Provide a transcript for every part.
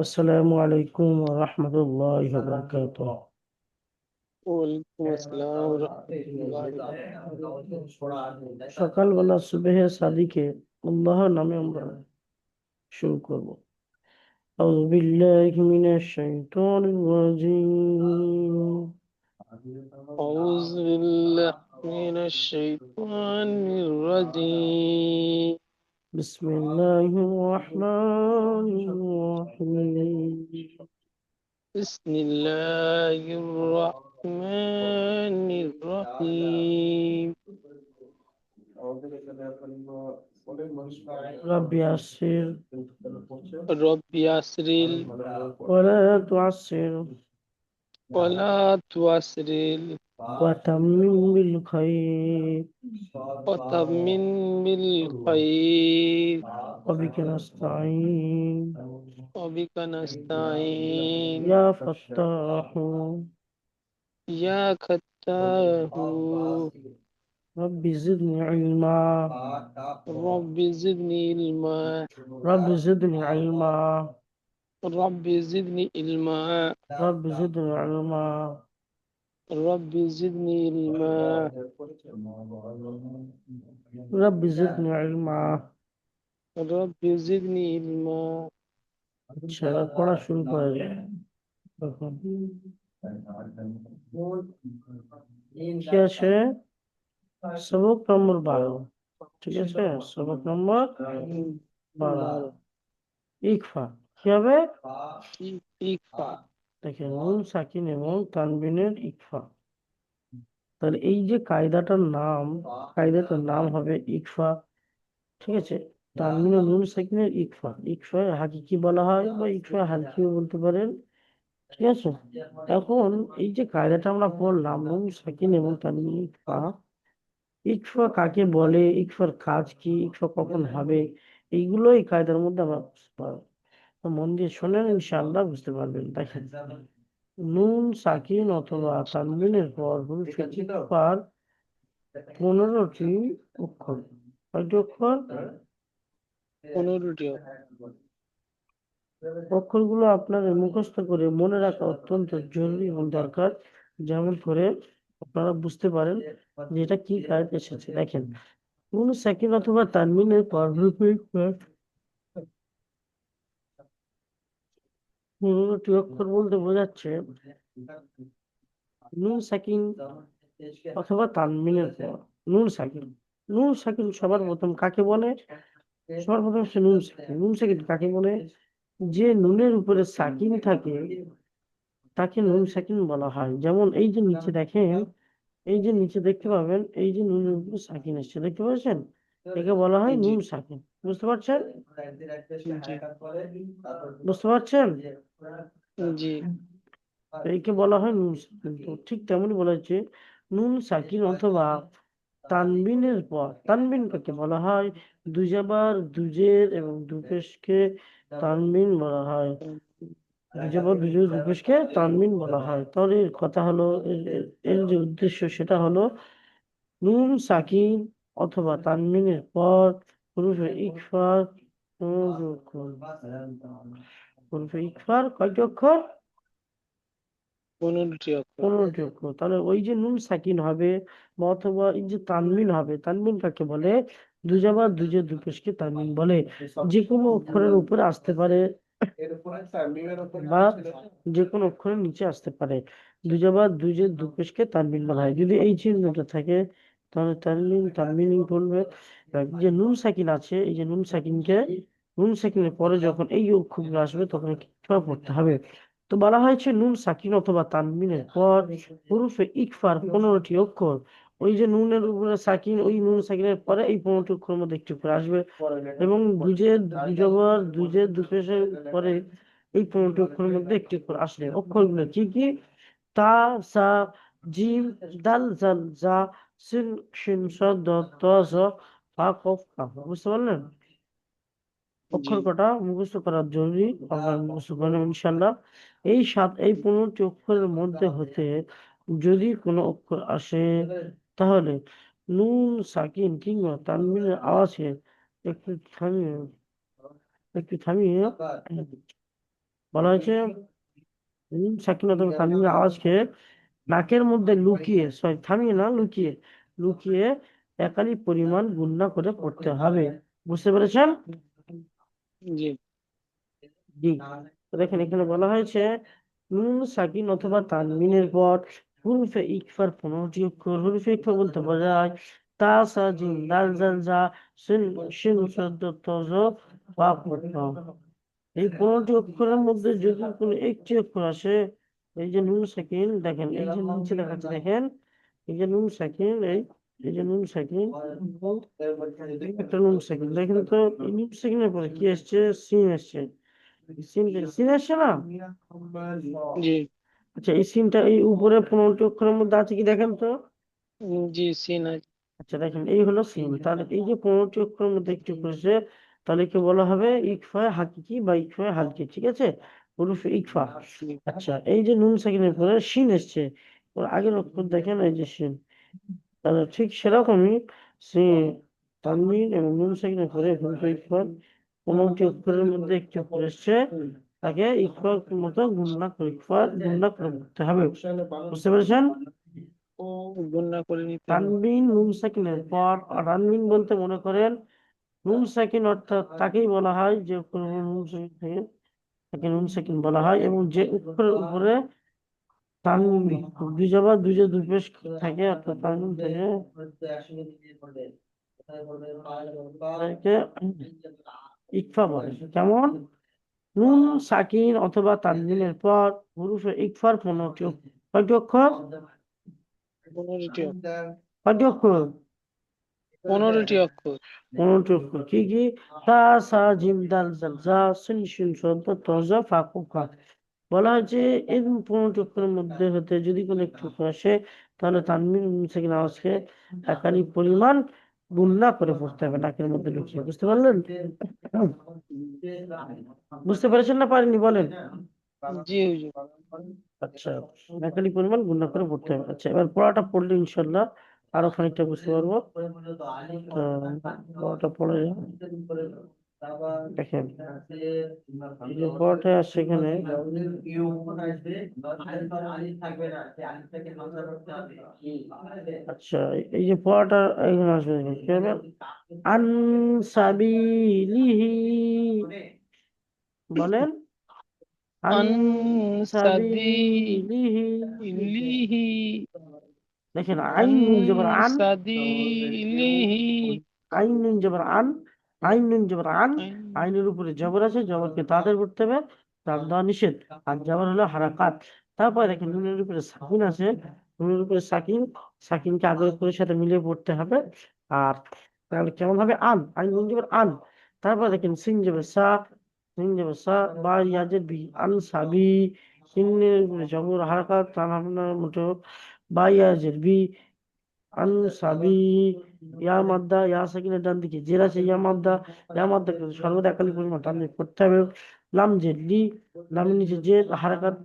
আসসালামু আলাইকুম ওয়া রাহমাতুল্লাহি ওয়া বারাকাতুহু। ওয়ালাইকুম আসসালাম রহমতুল্লাহি ওয়া বারাকাতুহু। সকালবেলা সুবহে সাদিকে আল্লাহর নামে আমরা শুরু করব। আউযু বিল্লাহি মিনাশ শাইতানির রাজীম। أعوذ بالله من الشيطان الرجيم. বিসমিল্লাহির রাহমানির রাহিম। بسم الله الرحمن الرحيم. রাব্বি ইয়াসসির رب يسر ওয়া লা তু'আসসির ولا تعسر ওয়া তাম্মিম বিল খাইর وتمم بالخير ওয়া বিকা নাস্তাঈন وبك نستعين. ইয়া ফাত্তাহু يا فتاه رب زدني علما رب زدني علما. رب زدني علما رب زدني علما. رب زدني علما رب زدني علما. رب زدني علما। رب زدني علما. আচ্ছা, এবার পড়া শুরু করা যায় এখন। কি আছে? সবক নম্বর 12। ঠিক আছে, সবক নম্বর 12। 12 ইকফা কি হবে? ইকফা। দেখেন, নুন সাকিন এবং তানবিনের ইকফা। তাহলে এই যে কায়দাটার নাম হবে ইকফা। ঠিক আছে, তানবিন ও নুন সাকিনের ইকফা। ইকফা হাকিকি বলা হয় বা ইকফা হালকিও বলতে পারেন। ঠিক আছে, এখন এই যে কায়দাটা আমরা পড়লাম, নুন সাকিন এবং তানবিন ইকফা। ইকফা কাকে বলে, ইকফার কাজ কি, ইকফা কখন হবে, এইগুলো এই কায়দার মধ্যে আমরা বুঝতে পারবো। তো মন দিয়ে শোনেন, ইনশাআল্লাহ বুঝতে পারবেন। দেখেন, নুন সাকিন অথবা তানবিনের পর হুরুফে ইকফার 15টি অক্ষর। কয়টি অক্ষর? 15টি অক্ষরগুলো আপনাদের মুখস্থ করে মনে রাখা অত্যন্ত জরুরি এবং দরকার, যেমন করে আপনারা বুঝতে পারেন যে এটা কি কায়দা এসেছে। দেখেন, নুন সাকিন অথবা তানবিনের পর হুরুফে ইকফার 15টি অক্ষর বলতে বোঝাচ্ছে নুন সাকিন অথবা তানবিনের পর নুন সাকিন। নুন সাকিন সবার প্রথম কাকে বলে? সবার প্রথম হচ্ছে নুন সাকিন। নুন সাকিন কাকে বলে? যে নুনের উপরে সাকিন থাকে তাকে নুন সাকিন বলা হয়। যেমন এই যে নিচে দেখেন, এই যে নিচে দেখতে পাবেন, এই যে নুনের উপরে সাকিন এসছে, দেখতে পাচ্ছেন? একে বলা হয় জি নুন সাকিন। বুঝতে পারছেন? জি বুঝতে পারছেন? জি একে বলা হয় নুন সাকিন। তো ঠিক তেমনি বলা হচ্ছে নুন সাকিন অথবা তানবিনের পর, তানবিন কাকে বলা হয়? দুজাবার দুজের এবং দুপেশকে তানবিন বলা হয়। দুজাবার দুজের দুপেশকে তানবিন বলা হয়। তাহলে এর কথা হলো, এর যে উদ্দেশ্য সেটা হলো নুন সাকিন অথবা তানবিনের পর হুরুফে ইকফার 15 অক্ষর। হুরুফে ইকফার কয়টি অক্ষর? 15টি অক্ষর। 15টি অক্ষর। তাহলে ওই যে নুন সাকিন হবে বা অথবা এই যে তানবিন হবে, তানবিন কাকে বলে? দুজাবার দুজে দুপেশকে তানবিন বলে। যে কোনো অক্ষরের উপরে আসতে পারে বা যে কোনো অক্ষরের নিচে আসতে পারে। দুজাবার দুজে দুপেশকে তানবিন বলা হয়। যদি এই চিহ্নটা থাকে তাহলে তানবিন তানবিন বলবে। আর যে নুন সাকিন আছে, এই যে নুন সাকিনের পরে যখন এই অক্ষরগুলো আসবে তখন কিভাবে পড়তে হবে? তো বলা হয়েছে নুন সাকিন অথবা তানবিনের পর হুরুফে ইকফার 15টি অক্ষর। ওই যে নুনের উপরে সাকিন, ওই নুন সাকিনের পরে এই 15টি অক্ষরের মধ্যে একটি করে আসবে এবং দুজবর দুজের দুপেশের পরে এই 15টি অক্ষরের মধ্যে একটি করে আসবে। অক্ষরগুলো কি কি? তা, সা, জিম, দাল, জাল, জা, সিন, শিন, সাদ, দাল, ত, জ, ফা, কফ, কাফ। বুঝতে পারলেন? জি অক্ষর কটা মুখস্থ করা জরুরি, আপনার মুখস্থ করেন ইনশাল্লাহ। এই 15টি অক্ষরের মধ্যে হতে যদি কোনো অক্ষর আসে তাহলে নুন সাকিন কিংবা তানবিনের আওয়াজে একটু থামিয়ে একটু থামিয়ে বলা হয়েছে নুন সাকিন অথবা তানবিনের আওয়াজকে নাকের মধ্যে লুকিয়ে, সরি থামিয়ে না, লুকিয়ে লুকিয়ে একালি পরিমাণ গুণনা করে পড়তে হবে। বুঝতে পেরেছেন? জি জি। তো দেখেন এখানে বলা হয়েছে নুন সাকিন অথবা তানবিনের পর হুরুফে ইকফার 15টি অক্ষর। হুরুফে ইকফা বলতে বোঝায় তা সা জিম দাল জাল জা সিন শিন সদ্দ তজ বা পড়তে হবে। এই 15টি অক্ষরের মধ্যে যদি কোনো একটি অক্ষর আসে, এই যে নুন সাকিন, দেখেন এই যে নিচে দেখাচ্ছে, দেখেন এই যে নুন সাকিন, এই যে নুন সাকিন, এই একটা নুন সাকিন, দেখেন তো এই নুন সাকিনের পরে কি আসছে? সিন আসছে। সিন সিন আসছে না? জি আচ্ছা, এই সিনটা এই উপরে 15টি অক্ষরের মধ্যে আছে কি দেখেন তো। জি সিন আছে। আচ্ছা দেখেন এই হলো সিন। তাহলে এই যে 15টি অক্ষরের মধ্যে একটি করেছে, তাহলে কি বলা হবে? ইকফা হাকিকি বা ইকফা হালকি, ঠিক আছে? হরুফে ইকফা। জি আচ্ছা, এই যে নুন সাকিনের পরে শিন এসছে, ওর আগের অক্ষর দেখেন এই যে শিন, তাহলে ঠিক সেরকমই সিন, তানবিন এবং নুন সাকিনের পরে হরুফে ইকফা 15টি অক্ষরের মধ্যে একটি অক্ষর এসছে, তাকে ইকফার মতো গুণনা করে, ইকফার গুণনা করে পড়তে হবে। বুঝতে পেরেছেন? গুণনা করে নিতে হবে। তানবিন নুন সাকিনের পর, তানবিন বলতে মনে করেন নুন সাকিন, অর্থাৎ তাকেই বলা হয় যে অক্ষরের উপর নুন সাকিন থাকে, তাকে নুন সাকিন বলা হয়। এবং যে অক্ষরের উপরে তানবিন দুই জবর দুই যে দুই পেশ থাকে, অর্থাৎ তানবিন থেকে, তাকে ইকফা বলে। কেমন? নুন সাকিন অথবা তানবিনের পর হুরুফে ইকফার 15টি অক্ষর। কয়টি অক্ষর? 15টি কয়টি অক্ষর? 15টি অক্ষর। 15টি অক্ষর কি কি? তা সা জিম দাল জাল জা সিন শিন সদ্দ তজা ফা কুফ কাফ। বলা হয়েছে এই 15টি অক্ষরের মধ্যে হতে যদি কোনো একটি অক্ষর আসে, তাহলে তানবিন নুন সাকিন আওয়াজকে একালি পরিমাণ গুণনা করে পড়তে হবে নাকের মধ্যে লুকিয়ে। বুঝতে পারলেন? বুঝতে পেরেছেন না পারেননি বলেন? জি হুজুর। আচ্ছা, একালি পরিমাণ গুণনা করে পড়তে হবে। আচ্ছা, এবার পড়াটা পড়লে ইনশাল্লাহ আরো খানিকটা বুঝতে পারবো। তো পড়াটা পড়ে দেখেন এই যে পড়াটা আসছে এখানে, আচ্ছা এই যে পড়াটা এখানে আসবে, দেখেন কি হবে? আনসাবিলিহি, বলেন আনসাবিলিহি আনসাবিলিহি। দেখেন আইন নুন জবর আন, আনসাবিলিহি। আইন নুন জবর আন, আইন নুন জবর আন, আইনের উপরে জবর আছে, জবরকে তাদের করতে হবে, তার দেওয়া নিষেধ। আর জবর হলো হারাকাত। তারপরে দেখেন নুনের উপরে সাকিন আছে, নুনের উপরে সাকিন, সাকিনকে আগের অক্ষরের সাথে মিলিয়ে পড়তে হবে। আর তাহলে কেমন হবে? আন, আইন নুন জবর আন। তারপর দেখেন সিন জবর সা, সিন জবর সা বা ইয়াজের বি, আন সাবি, সিনের উপরে জবর হারাকাত, তার আপনার মতো বা ইয়াজের বি, আনসাবি। ইয়া মাদ্দা, ইয়া সাকিনের ডান দিকে জের আছে, ইয়া মাদ্দা, ইয়া মাদ্দা কিন্তু সর্বদা একালি পরিমাণ টান দিয়ে পড়তে হবে। লাম জের লি, লামের নিচে জের হারাকাত,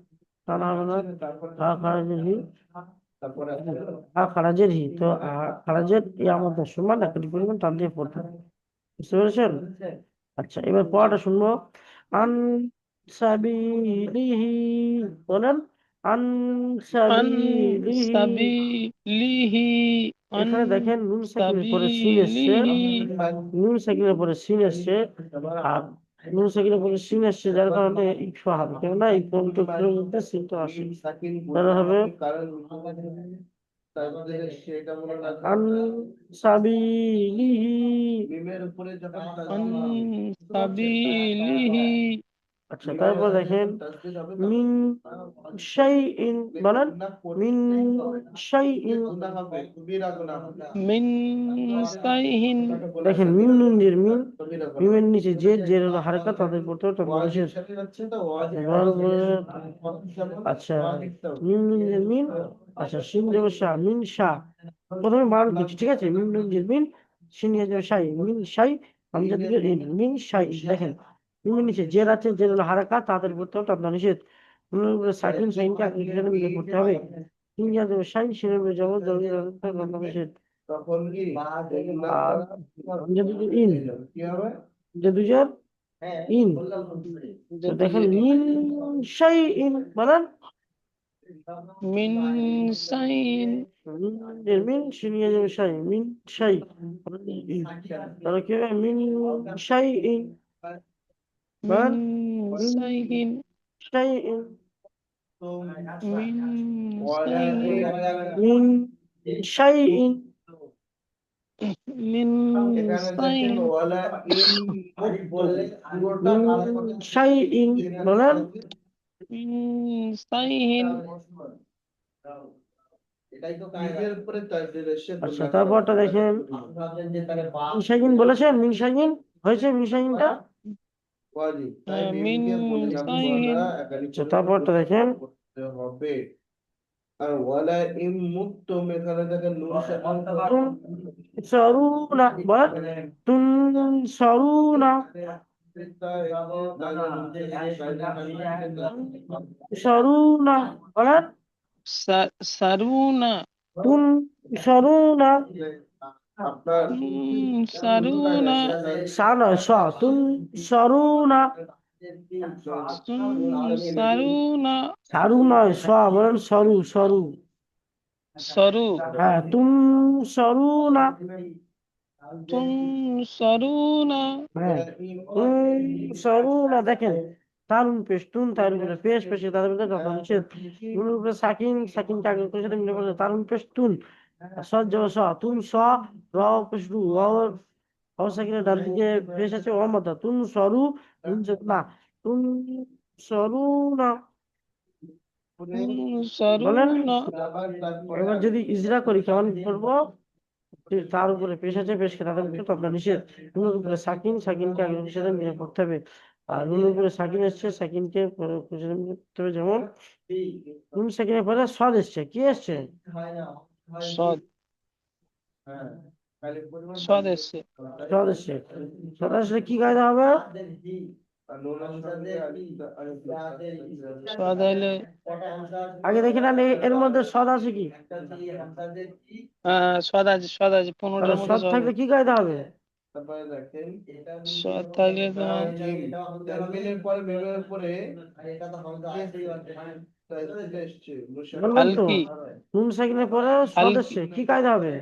টানা হবে না। হা খারাজের হি, হা খারাজের হি, তো খারাজের ইয়া মাদ্দা সমান একালি পরিমাণ টান দিয়ে পড়তে হবে। বুঝতে পেরেছেন? আচ্ছা, এবার পড়াটা শুনবো। আন সাবিলিহি, বলেন আন সাবিলিহি। আনসাবিলিহি। এখানে দেখেন নুন সাকিনের পরে সিন এসছে, আনসাবিলিহি। নুন সাকিনের পরে সিন এসছে, আর নুন সাকিনের পরে সিন এসছে, যার কারণে ইকফা হবে, কেননা এই পঞ্চকের মধ্যে সিনটা আসে। তাহলে হবে আন সাবিলিহি। আনসাবিলিহি। আচ্ছা, তারপর দেখেন মিন শাইইন, বলেন মিন শাইইন। মিন সাইহিন। দেখেন মিম নুন জের মিম, মিমের নিচে জের, জের হলো হারকাত, তাদের পড়তে হবে মানুষের। আচ্ছা, মিম নুন জের মিম, আচ্ছা শিন দেবো শাহ, মিন শাহ। প্রথমে মান দিচ্ছি, ঠিক আছে? মিম নুন জের মিন, শিন যাবে শাই, মিন শাই, হামজা দিকে ইন, মিন শাই। দেখেন মিমের নিচে জের আছে, জের হলো হারকাত, তাদের পড়তে হবে আপনার নিষেধ। নুনের উপরে সাকিন, সাইনকে আগে মিলে পড়তে হবে। শিন যাবে শাই, শিনের উপরে জবর, জবর নিষেধ। আর হামজা দিকে ইন, যে দুইজন ইন। তো দেখেন মিন শাই ইন বলেন, মিন সাইন মিন শিনিয়ে যাবে শাই, মিন শাই ইন। তাহলে কি হবে মিন শাই ইন মিন বলেন, মিন সাইহিন শাই ইন, মিন সাইহিন মিন শাই ইন, মিন সাইন মিন শাই ইন বলেন। মিন সাইহিন আচ্ছা তারপরটা দেখেন মিনশাইন বলেছেন, মিনশাইন হয়েছে, মিনশাইনটা। মিন সাইহিন আচ্ছা তারপরটা দেখেন তুম সরুনা বলেন, তুম সরুনা, সরুনা বলেন, সারুনা তুম সরুনা, সারুনা সা নয় স, তুম সরুনা, সারুনা সারু নয় স, বলেন সরু সরু। সরু হ্যাঁ তুম সরুনা, তুম সরুনা হ্যাঁ সরুনা দেখেন তারুন পেশ, তুন তার উপরে পেশ পেশে তাদের উপরে যখন নিষেধ, নুনের উপরে সাকিন, সাকিন কাকে করে সাথে মিলে বলে তারুন পেশ তুন, সজ জব স, তুন স, র পেশ রু, ও সাকিনের ডান দিকে পেশ আছে ও মাথা, তুন সরু, তুন না, তুন সরু না তুম বলেন। সরুনা এবার যদি ইজরা করি কেমন করবো, তার উপরে পেশ আছে, পেশকে তাদের উপরে তবলা নিষেধ, নুনের উপরে সাকিন, সাকিনকে আগে সাথে মিলে পড়তে হবে। আর নুনের উপরে সাকিন এসছে, সাকিনকে সাথে মিলে পড়তে হবে, যেমন নুন সাকিনের পরে সদ এসছে, কি এসছে সদ সদ এসছে সদ এসছে। সদ আসলে কি কায়দা হবে, সদ হইলে আগে দেখে না এর মধ্যে সদ আছে কি, সদ আছে তাহলে 15টার মধ্যে সদ সদ থাকলে কি কায়দা হবে, সদ থাকলে তোমার বলবেন তো, হালকি নুন সাকিনের পরে সদ হালকি এসছে কি কায়দা হবে,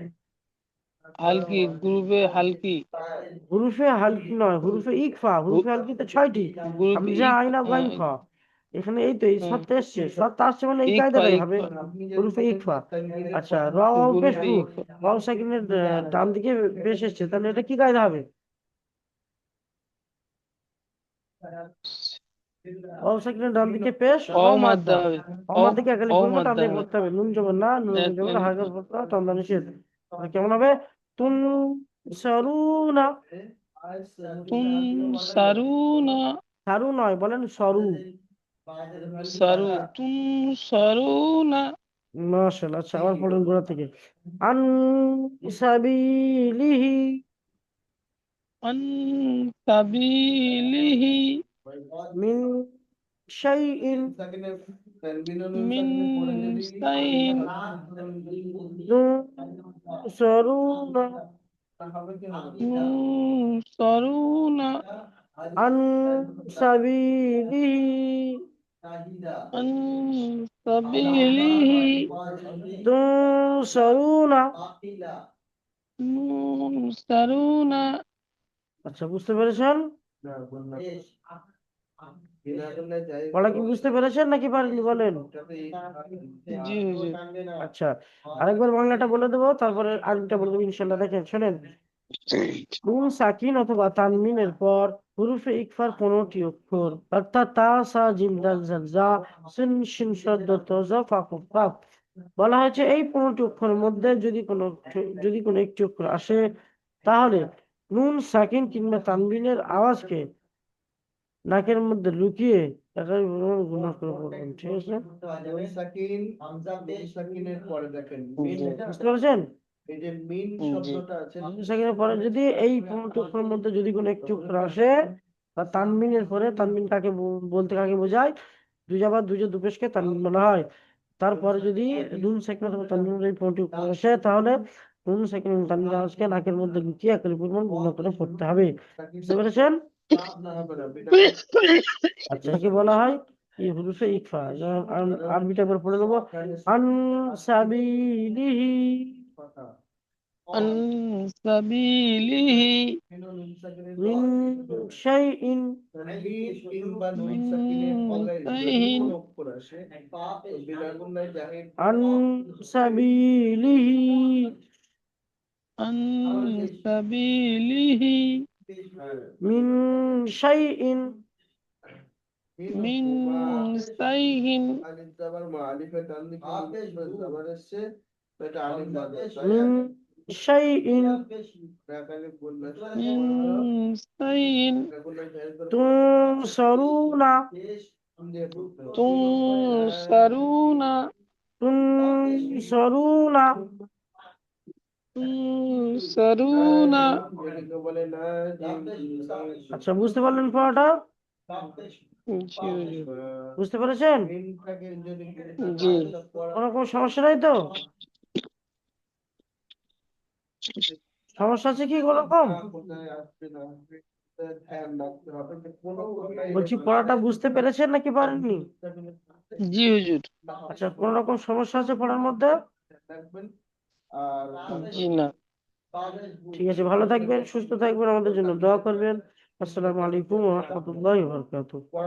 হালকি গ্রুপে হালকি হুরুফে হালকি নয়, হুরুফে ইকফা, হুরুফে হালকি তো 6টি, গ্রুপে হামজা ইক আইনা গাইন খ, এখানে এই তো এই সবটা এসছে, সবটা আসছে মানে এই ইকফা কায়দাটাই হবে, ইকফা হুরুফে ইকফা। আচ্ছা র ওয়াও পেশ গ্রুপে রু, ইকফা ওয়াও সাকিনের ডান দিকে পেশ এসছে, তাহলে এটা কি কায়দা হবে, ওয়াও সাকিনের ডান দিকে পেশ অ মাদ্দা অমাদ্দা, হবে অ অমাদ্দাকে একালি অ পড়বো, টান মাদ্দা দিয়ে হবে পড়তে হবে, নুন জবর না, নুন জবর এক- হালকা পড়তে হবে, তন্দা নিষেধ। তাহলে কেমন হবে, তুন সরুনা, তুম সারুনা সারু নয় বলেন সরু, সারু তুম সারুনা মাশাআল্লাহ। আচ্ছা আবার পড়ুন গোড়া থেকে, আন সাবিলিহি, আন সাবিলিহি মিন শাইইন মিন সাইন তুনসারুনা, সারুনা আন সাবিলিহি আন সাবিলিহি তুনসারুনা। সারুনা আচ্ছা বুঝতে পেরেছেন, পড়া কি বুঝতে পেরেছেন নাকি পারেননি বলেন, জি হুজুর আচ্ছা আরেকবার বাংলাটা বলে দেবো, তারপরে আরেকটা বলে দেবো ইনশাল্লাহ। দেখেন শোনেন, নুন সাকিন অথবা তানমিনের পর হুরুফে ইকফার 15টি অক্ষর, অর্থাৎ তা, সা, জিম, দাল, জাল, জা, সিন, শিন, শদ্দ, ত, জ, ফা, কুফ, কাফ। বলা হয়েছে এই 15টি অক্ষরের মধ্যে যদি কোনো একটি অক্ষর আসে, তাহলে নুন সাকিন কিংবা তানবিনের আওয়াজকে নাকের মধ্যে লুকিয়ে একাই গুণা করে পড়বেন, ঠিক আছে, জি বুঝতে পারছেন। জি সেখানে পরে যদি এই 15টি অক্ষরের মধ্যে যদি কোনো একটি অক্ষর আসে, বা তানবিনের পরে, তানবিন কাকে বলতে কাকে বোঝায়, দুজাবার দুজে দুপেশকে তানবিন বলা হয়। তারপরে যদি নুন সেকেন্ড অথবা তানবিনের এই 15টি অক্ষর আসে, তাহলে নুন সেকেন্ড তানবিন আওয়াজকে নাকের মধ্যে লুকিয়ে একই পরিমাণ গুণা করে পড়তে হবে, বুঝতে পেরেছেন। না হবে না, আচ্ছা কি বলা হয় এই হুরুফে ইকফা। যেমন আরবিটা একবার পড়ে নেবো। আন সাবিলিহি আন সাবিলিহি মিন শাইইন মিন শাইইন আন সাবিলিহি আন সাবিলিহি মিন শাইইন মিন শাইইন মিন শাইইন মিন শাইইন তুনসারুনা তুনসারুনা তুনসারুনা তুনসারুনা। আচ্ছা বুঝতে পারলেন পড়াটা? জি হুজুর। বুঝতে পেরেছেন? জি কোনো কোনো সমস্যা নাই তো? সমস্যা আছে কি কোনো রকম? বলছি পড়াটা বুঝতে পেরেছেন নাকি পারেননি? জি হুজুর। আচ্ছা কোনো রকম সমস্যা আছে পড়ার মধ্যে? জি না। ঠিক আছে, ভালো থাকবেন, সুস্থ থাকবেন, আমাদের জন্য দোয়া করবেন। আসসালামু আলাইকুম ওয়া রাহমাতুল্লাহি ওয়া বারাকাতুহু।